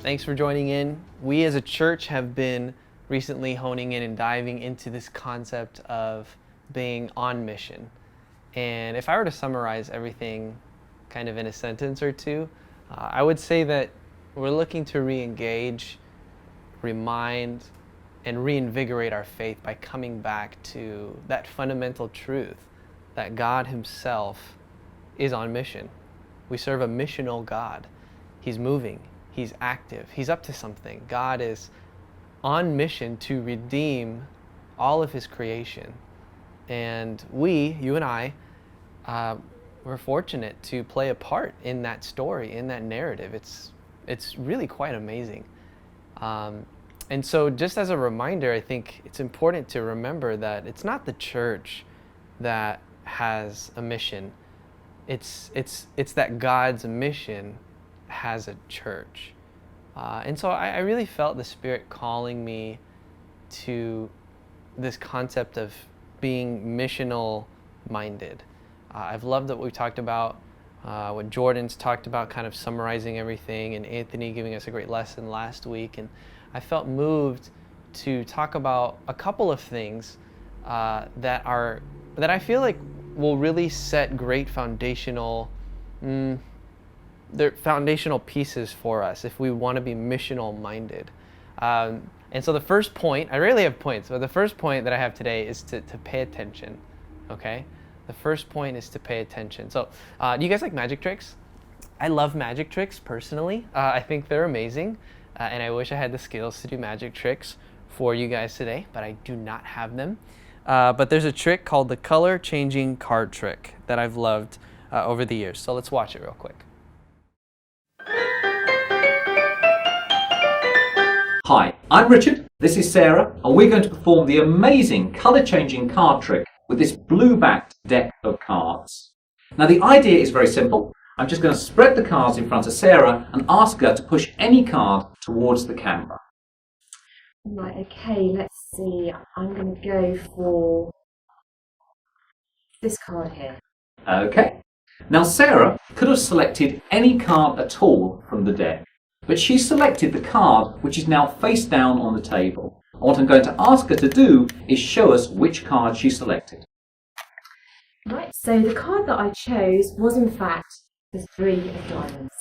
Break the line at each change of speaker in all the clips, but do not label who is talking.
Thanks for joining in. We as a church have been recently honing in and diving into this concept of being on mission. And if I were to summarize everything kind of in a sentence or two, I would say that we're looking to re-engage, remind, and reinvigorate our faith by coming back to that fundamental truth that God Himself is on mission. We serve a missional God. He's moving, He's active, He's up to something. God is on mission to redeem all of His creation. And we, you and I, we're fortunate to play a part in that story, in that narrative. It's really quite amazing. And so just as a reminder, I think it's important to remember that it's not the church that has a mission. It's that God's mission has a church. And so I really felt the Spirit calling me to this concept of being missional minded. I've loved what we talked about, what Jordan's talked about, kind of summarizing everything, and Anthony giving us a great lesson last week. And I felt moved to talk about a couple of things that I feel like will really set great foundational pieces for us if we want to be missional minded. And so the first point, I rarely have points, but the first point that I have today is to pay attention, okay? The first point is to pay attention. So do you guys like magic tricks? I love magic tricks personally. I think they're amazing. And I wish I had the skills to do magic tricks for you guys today, but I do not have them. But there's a trick called the color changing card trick that I've loved over the years. So let's watch it real quick.
Hi, I'm Richard, this is Sarah, and we're going to perform the amazing colour-changing card trick with this blue-backed deck of cards. Now the idea is very simple. I'm just going to spread the cards in front of Sarah and ask her to push any card towards the camera.
Right, okay, let's see. I'm going to go for this card here.
Okay. Now Sarah could have selected any card at all from the deck, but she selected the card which is now face down on the table. And what I'm going to ask her to do is show us which card she selected.
Right, so the card that I chose was in fact the 3 of diamonds.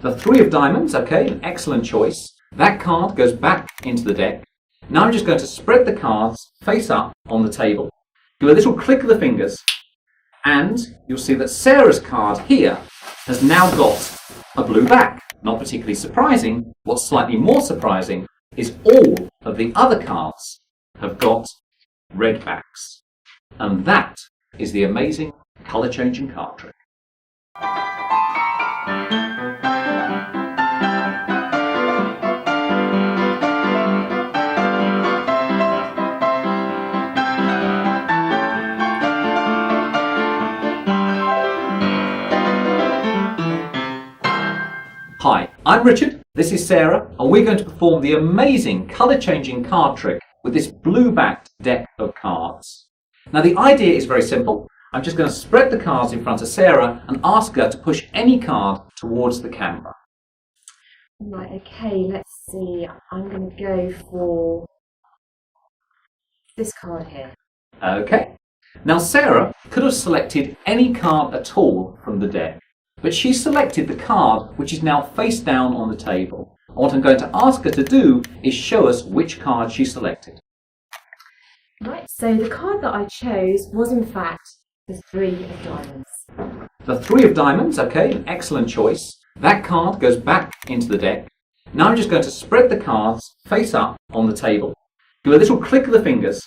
The 3 of diamonds, okay, an excellent choice. That card goes back into the deck. Now I'm just going to spread the cards face up on the table. Do a little click of the fingers, and you'll see that Sarah's card here has now got a blue back. Not particularly surprising. What's slightly more surprising is all of the other cards have got red backs. And that is the amazing colour-changing card trick. Hi, I'm Richard, this is Sarah, and we're going to perform the amazing colour-changing card trick with this blue-backed deck of cards. Now the idea is very simple. I'm just going to spread the cards in front of Sarah and ask her to push any card towards the camera.
Right, okay, let's see. I'm going to go for this card here.
Okay. Now Sarah could have selected any card at all from the deck, but she selected the card which is now face down on the table. And what I'm going to ask her to do is show us which card she selected.
Right, so the card that I chose was in fact the 3 of diamonds.
The 3 of diamonds, okay, an excellent choice. That card goes back into the deck. Now I'm just going to spread the cards face up on the table. Do a little click of the fingers,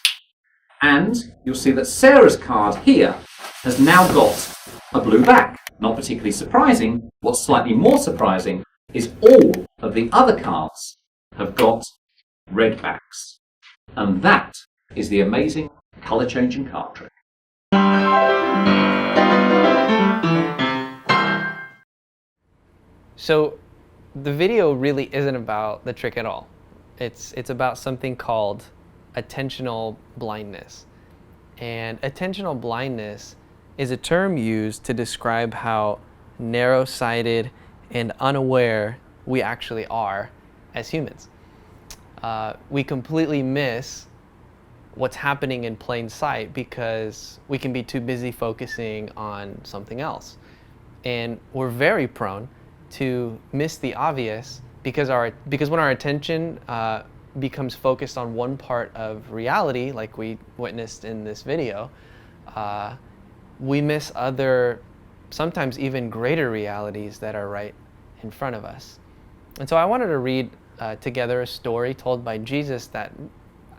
and you'll see that Sarah's card here has now got a blue back. Not particularly surprising. What's slightly more surprising is all of the other cards have got red backs. And that is the amazing colour-changing card trick.
So the video really isn't about the trick at all. It's about something called attentional blindness. And attentional blindness is a term used to describe how narrow-sighted and unaware we actually are as humans. We completely miss what's happening in plain sight because we can be too busy focusing on something else. And we're very prone to miss the obvious because when our attention becomes focused on one part of reality, like we witnessed in this video, we miss other, sometimes even greater realities that are right in front of us. And so I wanted to read together a story told by Jesus that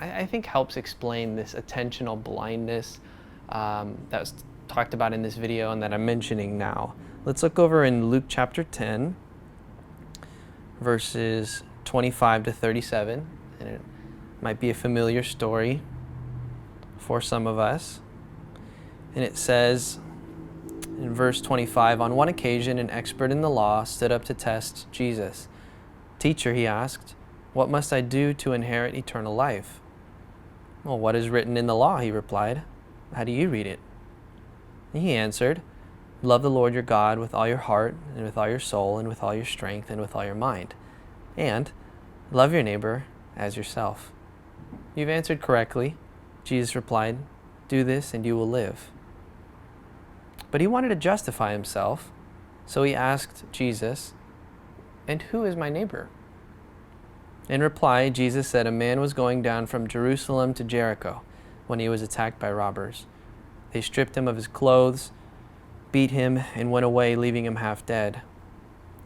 I think helps explain this attentional blindness that was talked about in this video and that I'm mentioning now. Let's look over in Luke chapter 10, verses 25 to 37, and it might be a familiar story for some of us. And it says in verse 25, "On one occasion, an expert in the law stood up to test Jesus. 'Teacher,' he asked, 'what must I do to inherit eternal life?' 'Well, what is written in the law?' he replied. 'How do you read it?' And he answered, 'Love the Lord your God with all your heart and with all your soul and with all your strength and with all your mind. And love your neighbor as yourself.' 'You've answered correctly,' Jesus replied. 'Do this and you will live.' But he wanted to justify himself, so he asked Jesus, 'And who is my neighbor?' In reply, Jesus said, 'A man was going down from Jerusalem to Jericho when he was attacked by robbers. They stripped him of his clothes, beat him, and went away, leaving him half dead.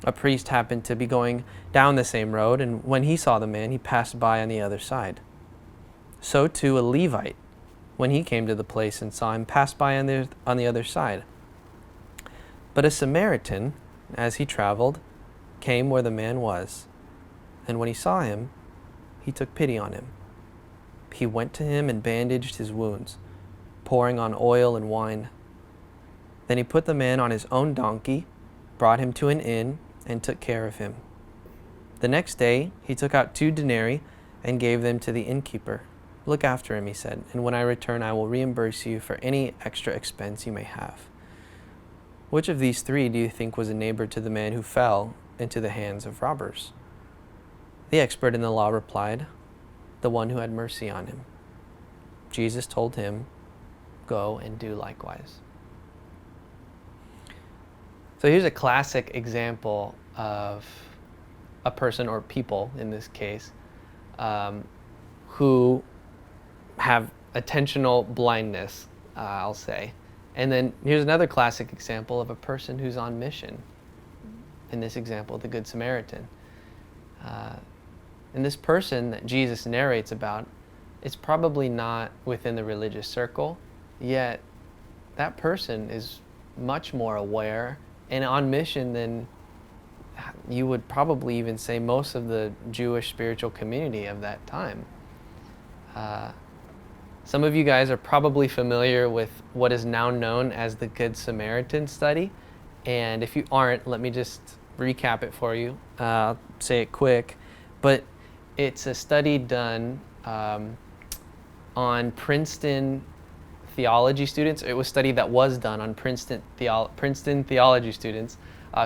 A priest happened to be going down the same road, and when he saw the man, he passed by on the other side. So too a Levite, when he came to the place and saw him, passed by on the other side. But a Samaritan, as he traveled, came where the man was, and when he saw him, he took pity on him. He went to him and bandaged his wounds, pouring on oil and wine. Then he put the man on his own donkey, brought him to an inn, and took care of him. The next day he took out 2 denarii and gave them to the innkeeper. 'Look after him,' he said, 'and when I return I will reimburse you for any extra expense you may have.' Which of these 3 do you think was a neighbor to the man who fell into the hands of robbers?" The expert in the law replied, "The one who had mercy on him." Jesus told him, "Go and do likewise." So here's a classic example of a person, or people in this case, who have attentional blindness, I'll say. And then here's another classic example of a person who's on mission. In this example, the Good Samaritan. And this person that Jesus narrates about is probably not within the religious circle, yet that person is much more aware and on mission than you would probably even say most of the Jewish spiritual community of that time. Some of you guys are probably familiar with what is now known as the Good Samaritan study. And if you aren't, let me just recap it for you. I'll say it quick. But it's a study done on Princeton theology students. It was a study that was done on Princeton theology students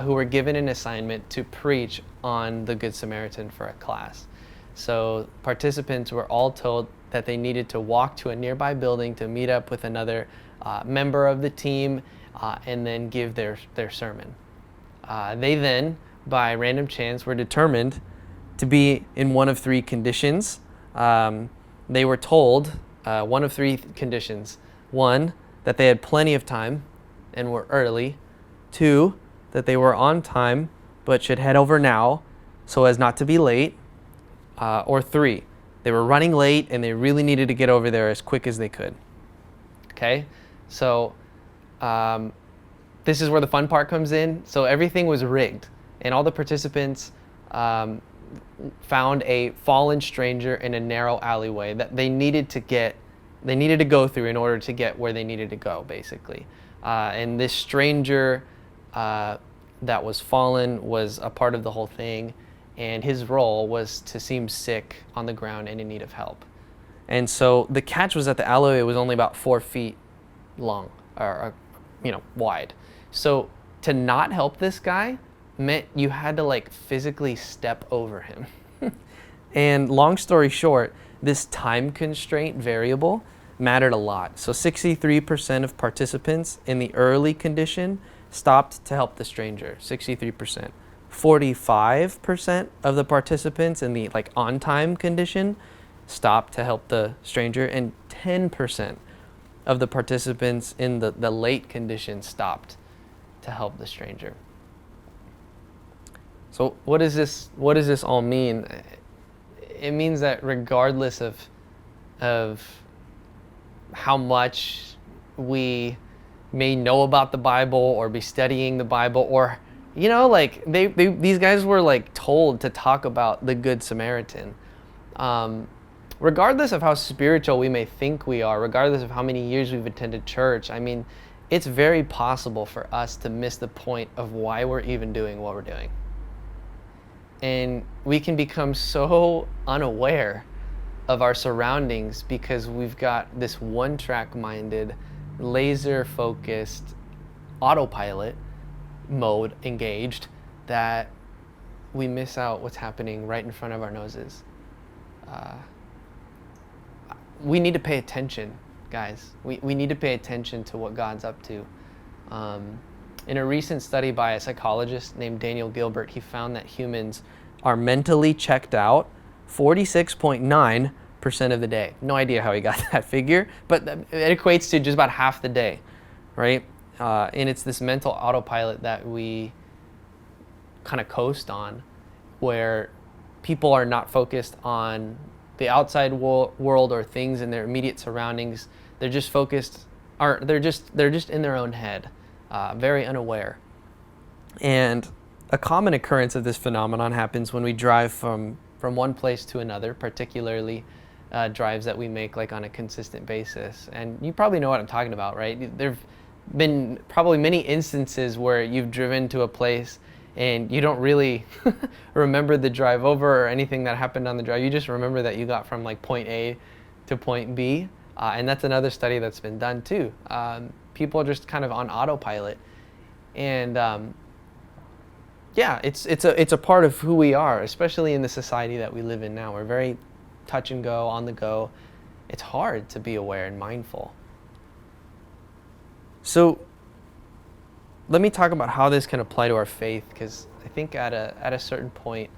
who were given an assignment to preach on the Good Samaritan for a class. So participants were all told that they needed to walk to a nearby building to meet up with another member of the team and then give their sermon. They then, by random chance, were determined to be in one of 3 conditions. They were told one of 3 conditions. 1, that they had plenty of time and were early. 2, that they were on time but should head over now so as not to be late. Or 3, they were running late and they really needed to get over there as quick as they could. Okay, so this is where the fun part comes in. So everything was rigged, and all the participants found a fallen stranger in a narrow alleyway that they needed to go through in order to get where they needed to go, basically. And this stranger that was fallen was a part of the whole thing, and his role was to seem sick on the ground and in need of help. And so the catch was that the alleyway was only about 4 feet long, or wide. So to not help this guy meant you had to physically step over him. And long story short, this time constraint variable mattered a lot. So 63% of participants in the early condition stopped to help the stranger, 63%. 45% of the participants in the on time condition stopped to help the stranger, and 10% of the participants in the late condition stopped to help the stranger. So what does this all mean? It means that regardless of how much we may know about the Bible or be studying the Bible, or these guys were told to talk about the Good Samaritan. Regardless of how spiritual we may think we are, regardless of how many years we've attended church, I mean, it's very possible for us to miss the point of why we're even doing what we're doing. And we can become so unaware of our surroundings because we've got this one-track minded, laser-focused autopilot mode engaged that we miss out what's happening right in front of our noses. We need to pay attention, guys. We need to pay attention to what God's up to. In a recent study by a psychologist named Daniel Gilbert, he found that humans are mentally checked out 46.9% of the day. No idea how he got that figure, but it equates to just about half the day, right? And it's this mental autopilot that we kind of coast on, where people are not focused on the outside world or things in their immediate surroundings. They're just focused, or they're just in their own head, very unaware. And a common occurrence of this phenomenon happens when we drive from one place to another, particularly drives that we make on a consistent basis. And you probably know what I'm talking about, right? There've been probably many instances where you've driven to a place and you don't really remember the drive over or anything that happened on the drive. You just remember that you got from point A to point B. And that's another study that's been done too. People are just kind of on autopilot. And it's a part of who we are, especially in the society that we live in now. We're very touch and go, on the go. It's hard to be aware and mindful. So let me talk about how this can apply to our faith, because I think at a certain point,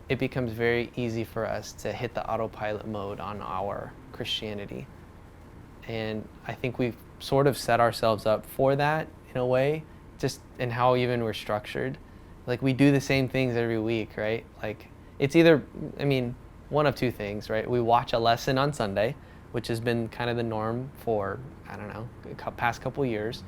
it becomes very easy for us to hit the autopilot mode on our Christianity. And I think we've sort of set ourselves up for that in a way, just in how even we're structured. We do the same things every week, right? It's either, one of two things, right? We watch a lesson on Sunday, which has been kind of the norm for, past couple years.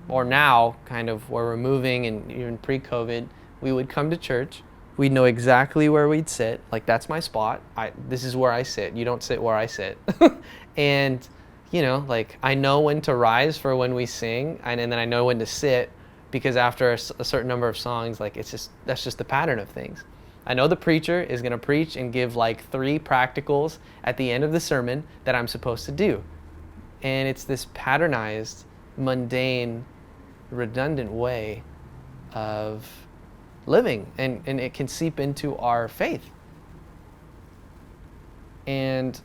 Or now, kind of where we're moving, and even pre-COVID, we would come to church. We'd know exactly where we'd sit. That's my spot. This is where I sit. You don't sit where I sit. And, I know when to rise for when we sing, and then I know when to sit, because after a certain number of songs, that's just the pattern of things. I know the preacher is going to preach and give 3 practicals at the end of the sermon that I'm supposed to do. And it's this patternized, mundane, redundant way of living, and it can seep into our faith. And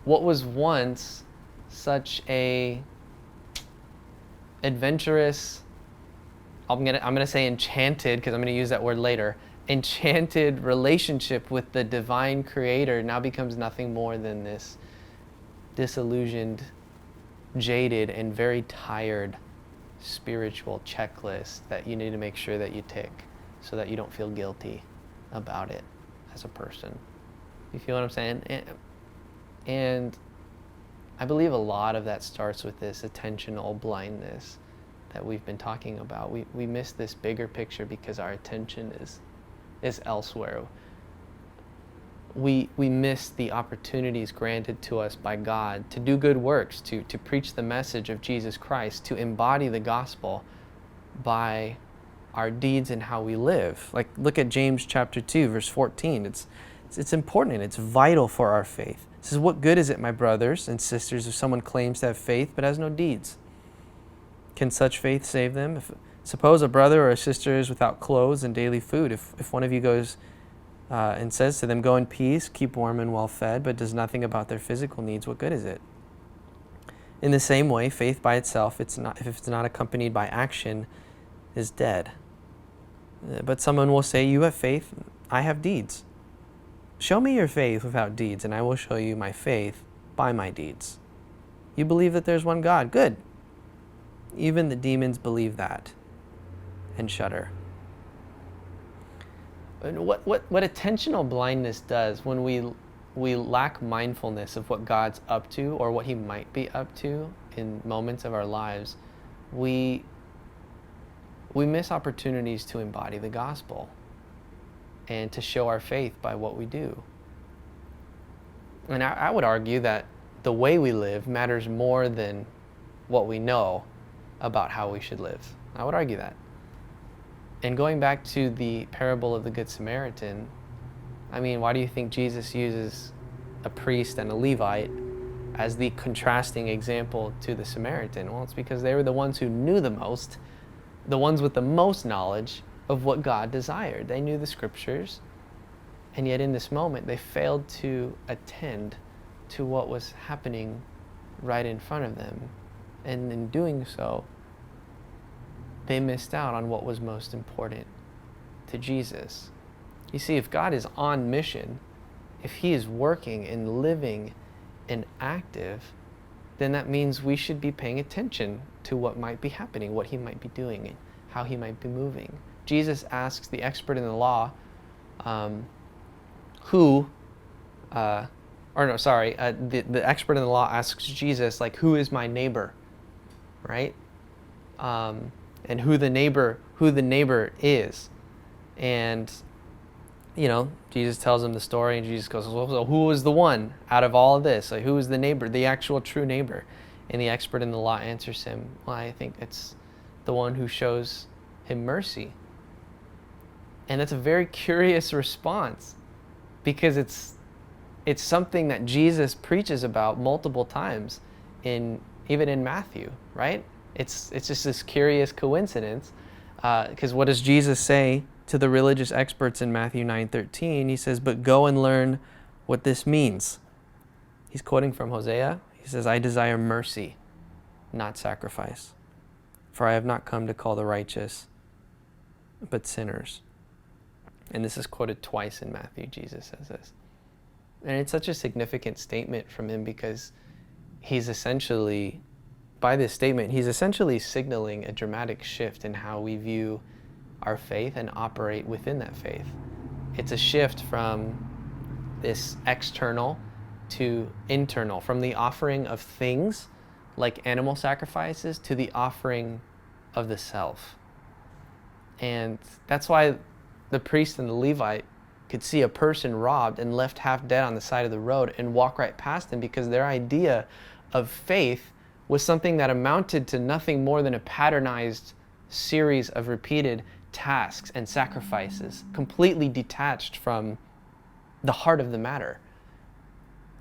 what was once such a adventurous, I'm gonna say enchanted, because I'm gonna use that word later, enchanted relationship with the divine creator now becomes nothing more than this disillusioned, jaded, and very tired spiritual checklist that you need to make sure that you tick so that you don't feel guilty about it as a person. You feel what I'm saying? And I believe a lot of that starts with this attentional blindness that we've been talking about. We miss this bigger picture because our attention is elsewhere. We miss the opportunities granted to us by God to do good works, to preach the message of Jesus Christ, to embody the gospel by our deeds and how we live. Look at James chapter 2, verse 14. It's important and it's vital for our faith. It says, "What good is it, my brothers and sisters, if someone claims to have faith but has no deeds? Can such faith save them? Suppose a brother or a sister is without clothes and daily food. If one of you goes and says to them, "Go in peace, keep warm and well fed," but does nothing about their physical needs, what good is it? In the same way, faith by itself, if it's not accompanied by action, is dead. But someone will say, "You have faith, I have deeds. Show me your faith without deeds, and I will show you my faith by my deeds." You believe that there's one God. Good. Even the demons believe that and shudder. And what attentional blindness does when we lack mindfulness of what God's up to or what he might be up to in moments of our lives, we miss opportunities to embody the gospel and to show our faith by what we do. And I would argue that the way we live matters more than what we know about how we should live. I would argue that. And going back to the parable of the Good Samaritan, I mean, why do you think Jesus uses a priest and a Levite as the contrasting example to the Samaritan? Well, it's because they were the ones who knew the most, the ones with the most knowledge of what God desired. They knew the scriptures, and yet in this moment they failed to attend to what was happening right in front of them. And in doing so, they missed out on what was most important to Jesus. You see, if God is on mission, if he is working and living and active, then that means we should be paying attention to what might be happening, what he might be doing, and how he might be moving. Jesus asks the expert in the law, the expert in the law asks Jesus, like, who is my neighbor, right? And who the neighbor is. And, you know, Jesus tells him the story, and Jesus goes, well, so who was the one out of all of this? Like, who is the neighbor, the actual true neighbor? And the expert in the law answers him, well, I think it's the one who shows him mercy. And that's a very curious response, because it's something that Jesus preaches about multiple times, even in Matthew, right? It's just this curious coincidence, because what does Jesus say to the religious experts in Matthew 9:13? He says, "But go and learn what this means." He's quoting from Hosea. He says, "I desire mercy, not sacrifice, for I have not come to call the righteous, but sinners." And this is quoted twice in Matthew. Jesus says this. And it's such a significant statement from him, because by this statement, he's essentially signaling a dramatic shift in how we view our faith and operate within that faith. It's a shift from this external to internal, from the offering of things like animal sacrifices to the offering of the self. And that's why the priest and the Levite could see a person robbed and left half dead on the side of the road and walk right past them, because their idea of faith was something that amounted to nothing more than a patternized series of repeated tasks and sacrifices, completely detached from the heart of the matter,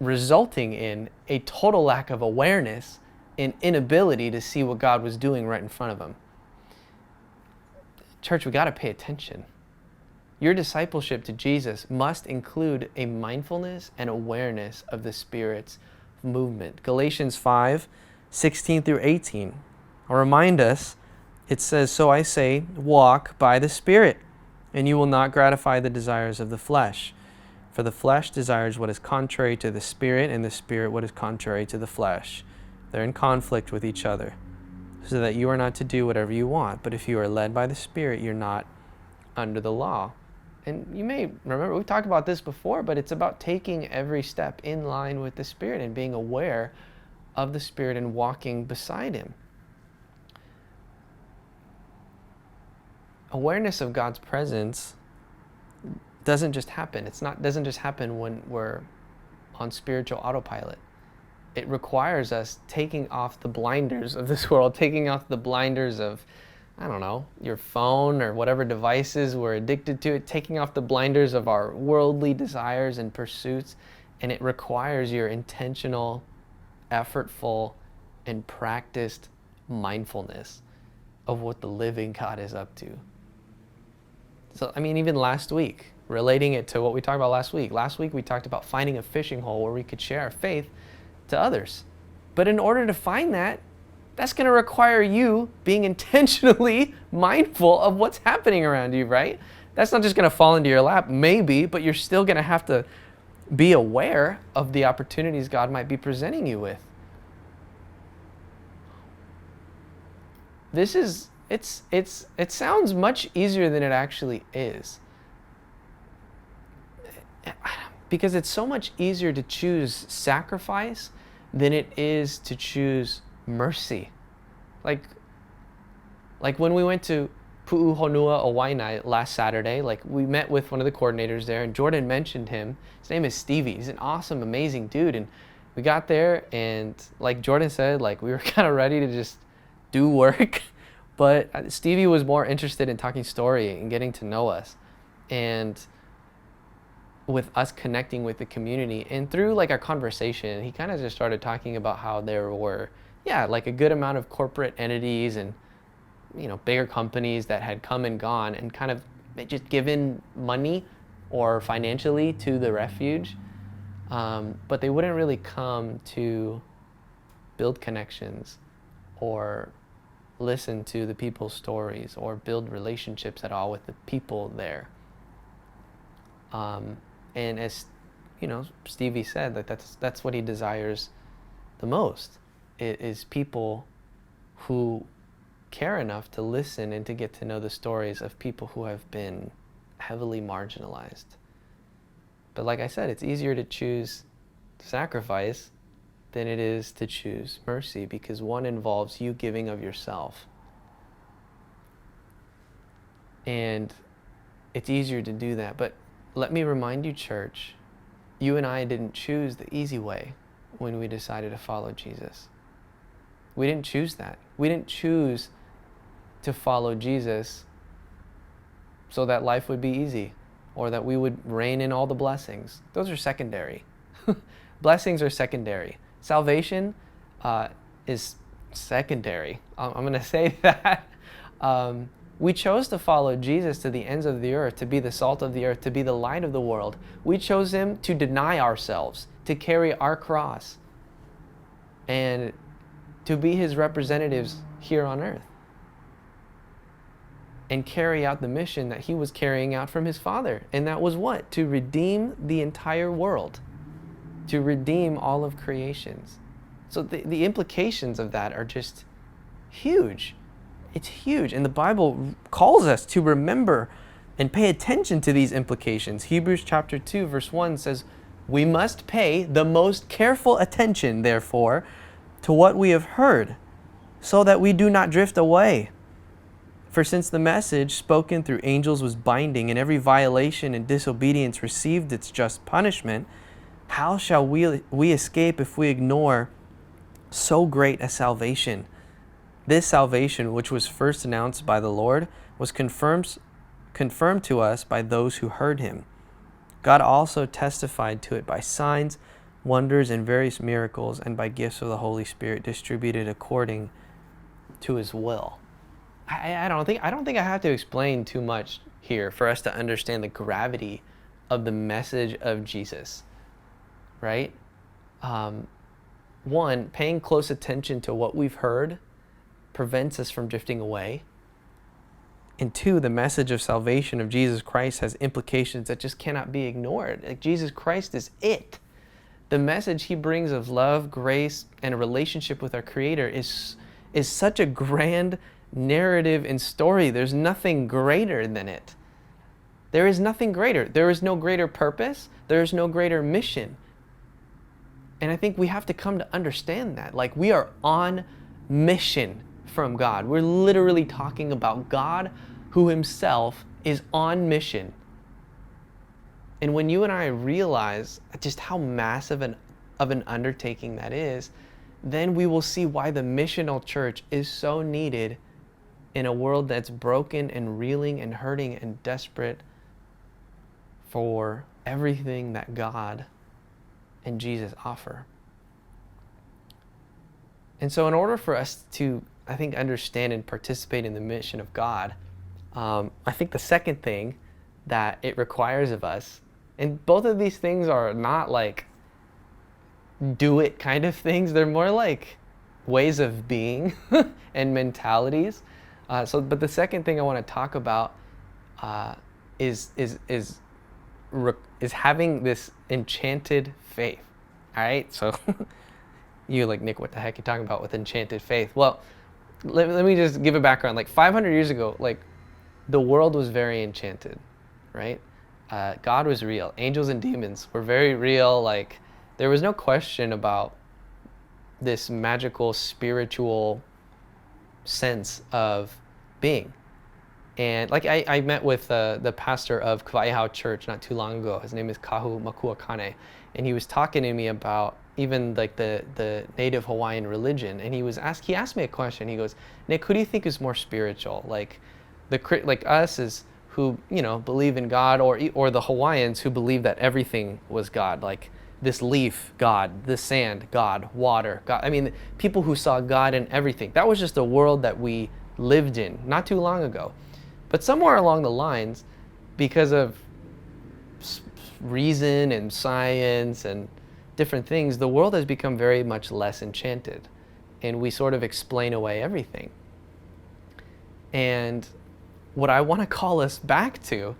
resulting in a total lack of awareness and inability to see what God was doing right in front of them. Church, we got to pay attention. Your discipleship to Jesus must include a mindfulness and awareness of the Spirit's movement. Galatians 5:16 through 18. I'll remind us, it says, "So I say, walk by the Spirit, and you will not gratify the desires of the flesh. For the flesh desires what is contrary to the Spirit, and the Spirit what is contrary to the flesh. They're in conflict with each other, so that you are not to do whatever you want. But if you are led by the Spirit, you're not under the law." And you may remember, we've talked about this before, but it's about taking every step in line with the Spirit and being aware of the Spirit and walking beside him. Awareness of God's presence doesn't just happen. Doesn't just happen when we're on spiritual autopilot. It requires us taking off the blinders of this world, taking off the blinders of, I don't know, your phone or whatever devices we're addicted to, taking off the blinders of our worldly desires and pursuits. And it requires your intentional, effortful, and practiced mindfulness of what the living God is up to. So, I mean, even last week, relating it to what we talked about last week. Last week we talked about finding a fishing hole where we could share our faith to others. But in order to find that, that's going to require you being intentionally mindful of what's happening around you, right? That's not just going to fall into your lap, maybe, but you're still going to have to be aware of the opportunities God might be presenting you with. It sounds much easier than it actually is. Because it's so much easier to choose sacrifice than it is to choose mercy. Like when we went to Pu'uhonua Owainai last Saturday, like we met with one of the coordinators there, and Jordan mentioned him. His name is Stevie. He's an awesome, amazing dude. And we got there, and like Jordan said, like we were kind of ready to just do work. But Stevie was more interested in talking story and getting to know us, and with us connecting with the community. And through like our conversation, he kind of just started talking about how there were, like a good amount of corporate entities and, bigger companies that had come and gone and kind of just given money or financially to the refuge. But they wouldn't really come to build connections or listen to the people's stories or build relationships at all with the people there. And as Stevie said, that that's what he desires the most, is people who care enough to listen and to get to know the stories of people who have been heavily marginalized. But like I said, it's easier to choose sacrifice than it is to choose mercy, because one involves you giving of yourself. And it's easier to do that. But let me remind you, church, you and I didn't choose the easy way when we decided to follow Jesus. We didn't choose that. We didn't choose to follow Jesus so that life would be easy or that we would reign in all the blessings. Those are secondary. Blessings are secondary. Salvation is secondary. I'm going to say that. We chose to follow Jesus to the ends of the earth, to be the salt of the earth, to be the light of the world. We chose him to deny ourselves, to carry our cross, and to be his representatives here on earth, and carry out the mission that he was carrying out from his Father. And that was what? To redeem the entire world, to redeem all of creations. So the implications of that are just huge. It's huge. And the Bible calls us to remember and pay attention to these implications. Hebrews chapter 2, verse 1 says, "We must pay the most careful attention, therefore, to what we have heard, so that we do not drift away. For since the message spoken through angels was binding, and every violation and disobedience received its just punishment, how shall we escape if we ignore so great a salvation? This salvation, which was first announced by the Lord, was confirmed to us by those who heard him. God also testified to it by signs, wonders, and various miracles, and by gifts of the Holy Spirit distributed according to his will." I don't think I have to explain too much here for us to understand the gravity of the message of Jesus, right? One, paying close attention to what we've heard prevents us from drifting away. And two, the message of salvation of Jesus Christ has implications that just cannot be ignored. Like, Jesus Christ is it. The message he brings of love, grace, and a relationship with our Creator is such a grand narrative and story. There's nothing greater than it. There is nothing greater. There is no greater purpose. There is no greater mission. And I think we have to come to understand that. Like, we are on mission from God. We're literally talking about God who himself is on mission. And when you and I realize just how massive of an undertaking that is, then we will see why the missional church is so needed in a world that's broken and reeling and hurting and desperate for everything that God and Jesus offer. And so in order for us to, I think, understand and participate in the mission of God, I think the second thing that it requires of us. And both of these things are not like do it kind of things. They're more like ways of being and mentalities. But the second thing I want to talk about is having this enchanted faith. All right, so you like, Nick, what the heck are you talking about with enchanted faith? Well, let me just give a background. Like 500 years ago, like the world was very enchanted, right? God was real. Angels and demons were very real. Like there was no question about this magical spiritual sense of being. And like I met with the pastor of Kawaiihau Church not too long ago. His name is Kahu Makuakane, and he was talking to me about even like the native Hawaiian religion. And he asked me a question. He goes, Nick, who do you think is more spiritual? Like us as who believe in God, or the Hawaiians who believe that everything was God, like this leaf, God, this sand, God, water, God. I mean, people who saw God in everything. That was just a world that we lived in not too long ago. But somewhere along the lines, because of reason and science and different things, the world has become very much less enchanted, and we sort of explain away everything. And what I want to call us back to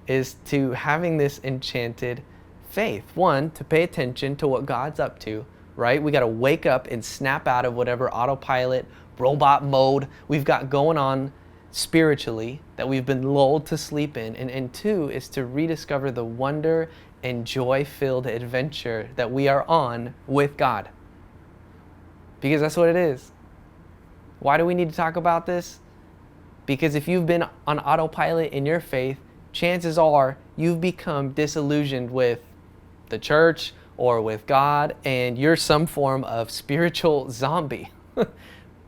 is to having this enchanted faith. One, to pay attention to what God's up to, right? We got to wake up and snap out of whatever autopilot, robot mode we've got going on spiritually that we've been lulled to sleep in. And two is to rediscover the wonder and joy-filled adventure that we are on with God. Because that's what it is. Why do we need to talk about this? Because if you've been on autopilot in your faith, chances are you've become disillusioned with the church or with God, and you're some form of spiritual zombie.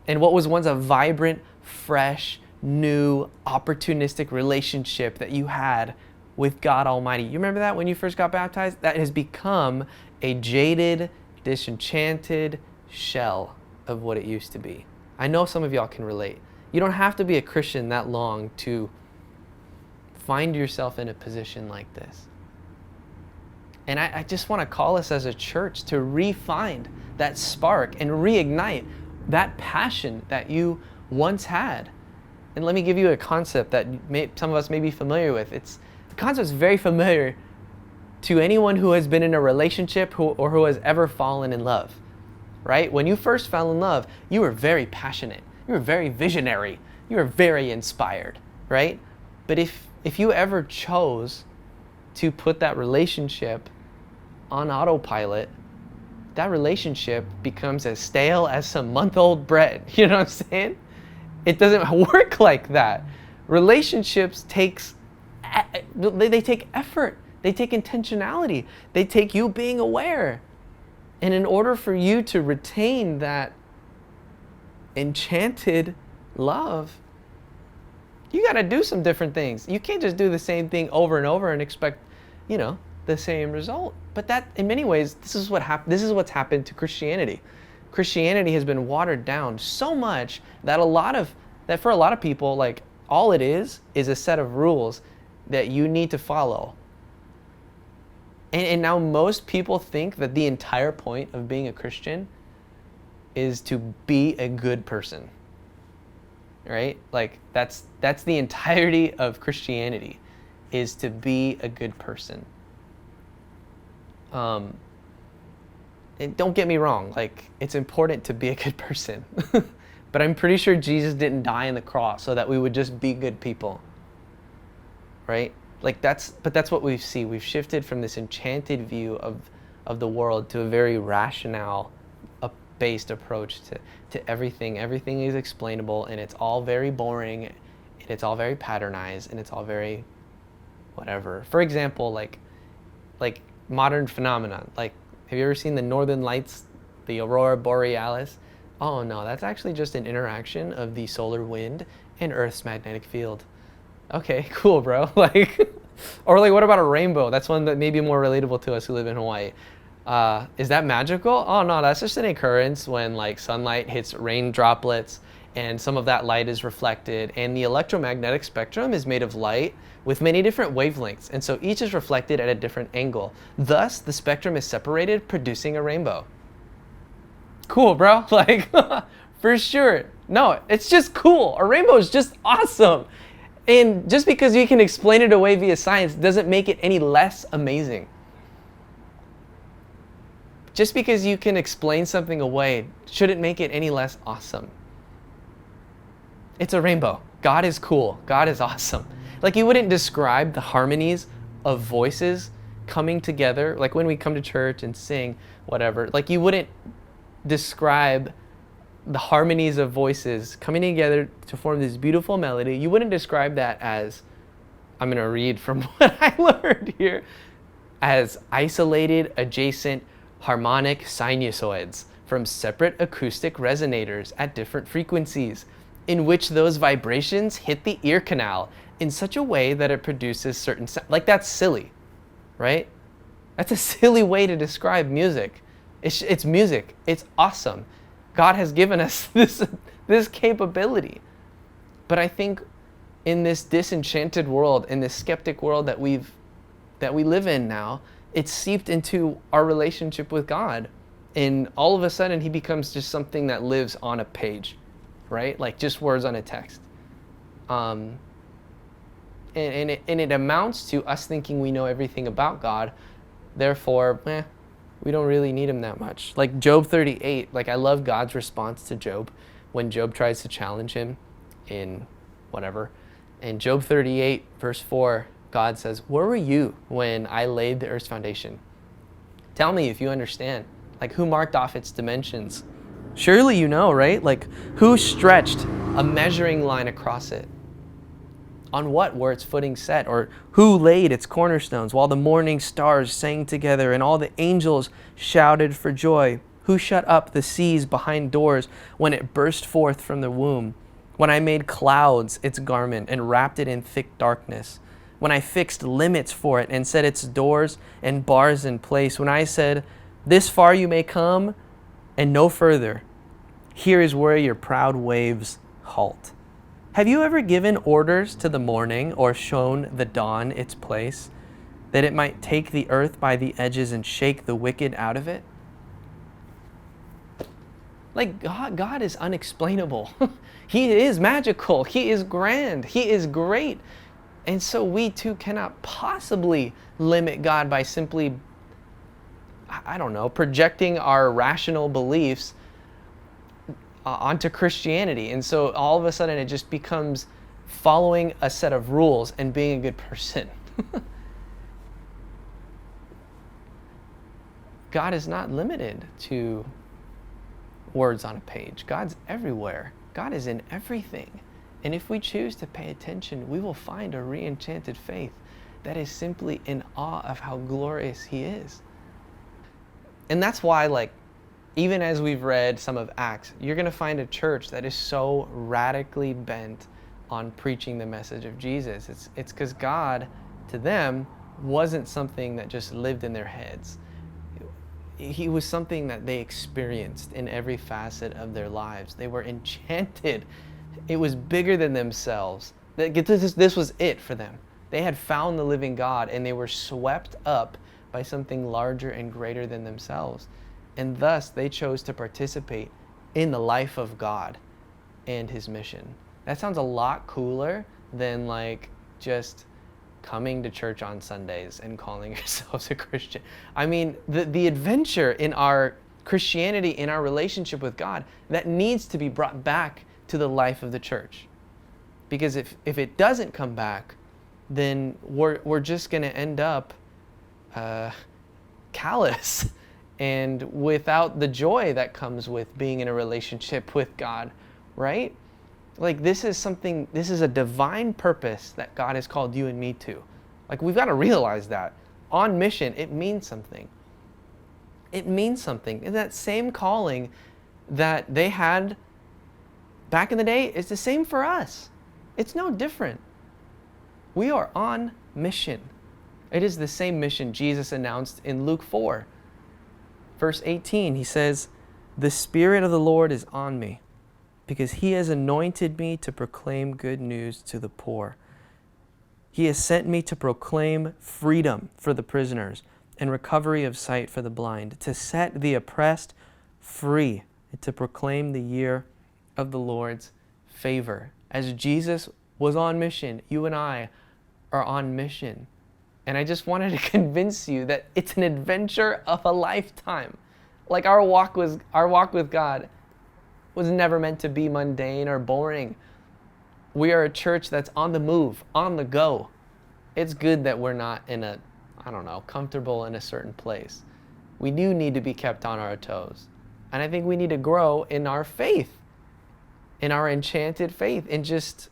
And what was once a vibrant, fresh, new, opportunistic relationship that you had with God Almighty. You remember that when you first got baptized? That has become a jaded, disenchanted shell of what it used to be. I know some of y'all can relate. You don't have to be a Christian that long to find yourself in a position like this. And I just want to call us as a church to re-find that spark and reignite that passion that you once had. And let me give you a concept that some of us may be familiar with. The concept is very familiar to anyone who has been in a relationship or who has ever fallen in love, right? When you first fell in love, you were very passionate. You were very visionary. You were very inspired, right? But if you ever chose to put that relationship on autopilot, that relationship becomes as stale as some month-old bread. You know what I'm saying? It doesn't work like that. Relationships they take effort. They take intentionality. They take you being aware. And in order for you to retain that enchanted love, you got to do some different things. You can't just do the same thing over and over and expect, the same result. But that, in many ways, this is what's happened to Christianity. Christianity has been watered down so much that for a lot of people, like, all it is a set of rules that you need to follow. And now most people think that the entire point of being a Christian is to be a good person, right? Like that's the entirety of Christianity, is to be a good person. And don't get me wrong, like, it's important to be a good person, but I'm pretty sure Jesus didn't die on the cross so that we would just be good people, right? Like that's what we see. We've shifted from this enchanted view of the world to a very rationale based approach to everything. Everything is explainable, and it's all very boring, and it's all very patternized, and it's all very whatever. For example, like modern phenomenon. Like, have you ever seen the Northern Lights, the Aurora Borealis? Oh no, that's actually just an interaction of the solar wind and Earth's magnetic field. Okay, cool, bro. Or what about a rainbow? That's one that may be more relatable to us who live in Hawaii. Is that magical? Oh no, that's just an occurrence when sunlight hits rain droplets and some of that light is reflected. And the electromagnetic spectrum is made of light with many different wavelengths, and so each is reflected at a different angle. Thus, the spectrum is separated, producing a rainbow. Cool, bro. Like, for sure. No, it's just cool. A rainbow is just awesome. And just because you can explain it away via science doesn't make it any less amazing. Just because you can explain something away shouldn't make it any less awesome. It's a rainbow. God is cool. God is awesome. Like, you wouldn't describe the harmonies of voices coming together, like when we come to church and sing, whatever. Like, you wouldn't describe the harmonies of voices coming together to form this beautiful melody. You wouldn't describe that as, I'm going to read from what I learned here, as isolated, adjacent, harmonic sinusoids from separate acoustic resonators at different frequencies, in which those vibrations hit the ear canal in such a way that it produces certain sound. Like, that's silly, right? That's a silly way to describe music. It's music. It's awesome. God has given us this capability. But I think in this disenchanted world, in this skeptic world that we live in now, it's seeped into our relationship with God. And all of a sudden, he becomes just something that lives on a page, right? Like just words on a text. And it amounts to us thinking we know everything about God. Therefore, we don't really need him that much. Like Job 38, like I love God's response to Job when Job tries to challenge him in whatever. In Job 38, verse 4, God says, "Where were you when I laid the earth's foundation? Tell me if you understand. Like, who marked off its dimensions? Surely you know, right? Like, who stretched a measuring line across it? On what were its footings set? Or who laid its cornerstones while the morning stars sang together and all the angels shouted for joy? Who shut up the seas behind doors when it burst forth from the womb? When I made clouds its garment and wrapped it in thick darkness? When I fixed limits for it and set its doors and bars in place? When I said, this far you may come and no further. Here is where your proud waves halt. Have you ever given orders to the morning or shown the dawn its place, that it might take the earth by the edges and shake the wicked out of it?" Like, God is unexplainable. He is magical. He is grand. He is great. And so we too cannot possibly limit God by simply, I don't know, projecting our rational beliefs onto Christianity. And so all of a sudden it just becomes following a set of rules and being a good person. God is not limited to words on a page. God's everywhere. God is in everything. And if we choose to pay attention, we will find a re-enchanted faith that is simply in awe of how glorious he is. And that's why, like, even as we've read some of Acts, you're going to find a church that is so radically bent on preaching the message of Jesus. It's because God, to them, wasn't something that just lived in their heads. He was something that they experienced in every facet of their lives. They were enchanted. It was bigger than themselves. This was it for them. They had found the living God, and they were swept up by something larger and greater than themselves. And thus, they chose to participate in the life of God and his mission. That sounds a lot cooler than like just coming to church on Sundays and calling yourselves a Christian. I mean, the adventure in our Christianity, in our relationship with God, that needs to be brought back to the life of the church. Because if it doesn't come back, then we're just going to end up callous and without the joy that comes with being in a relationship with God, right? Like, this is a divine purpose that God has called you and me to. Like, we've got to realize that. On mission, it means something. It means something. And that same calling that they had back in the day is the same for us. It's no different. We are on mission. It is the same mission Jesus announced in Luke 4. Verse 18, he says, "The Spirit of the Lord is on me, because he has anointed me to proclaim good news to the poor. He has sent me to proclaim freedom for the prisoners and recovery of sight for the blind, to set the oppressed free, and to proclaim the year of the Lord's favor. As Jesus was on mission, you and I are on mission. And I just wanted to convince you that it's an adventure of a lifetime. Like our walk with God was never meant to be mundane or boring. We are a church that's on the move, on the go. It's good that we're not comfortable in a certain place. We do need to be kept on our toes. And I think we need to grow in our faith, in our enchanted faith, in just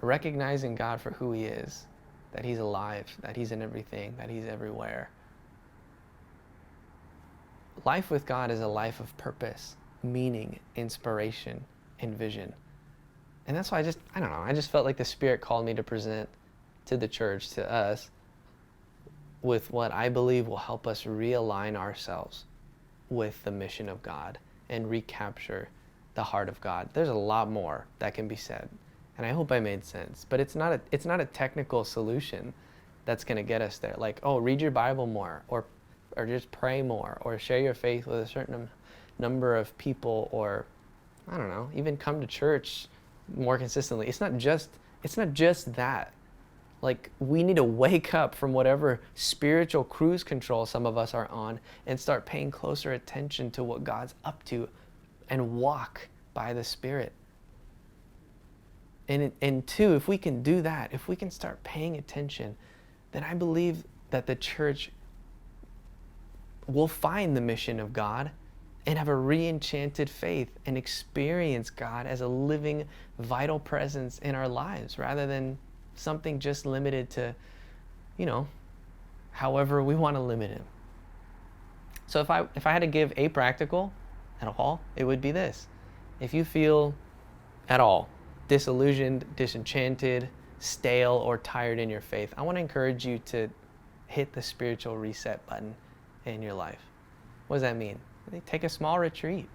recognizing God for who he is, that he's alive, that he's in everything, that he's everywhere. Life with God is a life of purpose, meaning, inspiration, and vision. And that's why I just felt like the Spirit called me to present to the church, to us, with what I believe will help us realign ourselves with the mission of God and recapture the heart of God. There's a lot more that can be said, and I hope I made sense. But it's not a technical solution that's going to get us there. Like, oh, read your Bible more, or just pray more, or share your faith with a certain number of people, or even come to church more consistently. It's not just that. Like, we need to wake up from whatever spiritual cruise control some of us are on and start paying closer attention to what God's up to and walk by the Spirit. And two, if we can do that, if we can start paying attention, then I believe that the church will find the mission of God and have a re-enchanted faith and experience God as a living, vital presence in our lives, rather than something just limited to, however we want to limit him. So if I had to give a practical at all, it would be this. If you feel at all disillusioned, disenchanted, stale, or tired in your faith, I want to encourage you to hit the spiritual reset button in your life. What does that mean? Take a small retreat.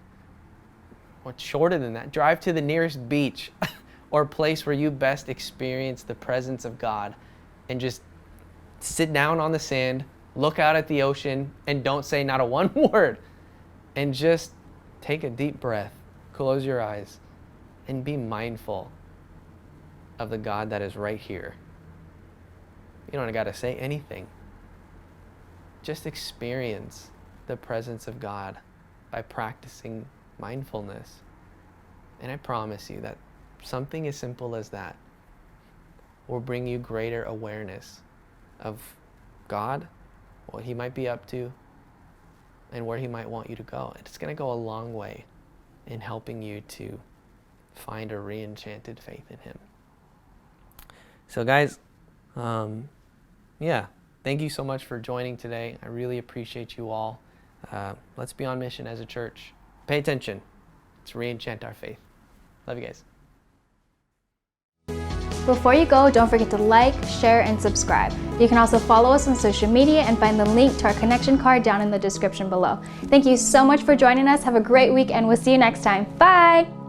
What's shorter than that? Drive to the nearest beach or place where you best experience the presence of God, and just sit down on the sand, look out at the ocean, and don't say not a one word. And just take a deep breath, close your eyes, and be mindful of the God that is right here. You don't got to say anything. Just experience the presence of God by practicing mindfulness. And I promise you that something as simple as that will bring you greater awareness of God, what he might be up to, and where he might want you to go. And it's going to go a long way in helping you to find a re-enchanted faith in him. So guys, thank you so much for joining today. I really appreciate you all. Let's be on mission as a church. Pay attention. Let's re-enchant our faith. Love you guys.
Before you go, don't forget to like, share, and subscribe. You can also follow us on social media and find the link to our connection card down in the description below. Thank you so much for joining us. Have a great week, and we'll see you next time. Bye!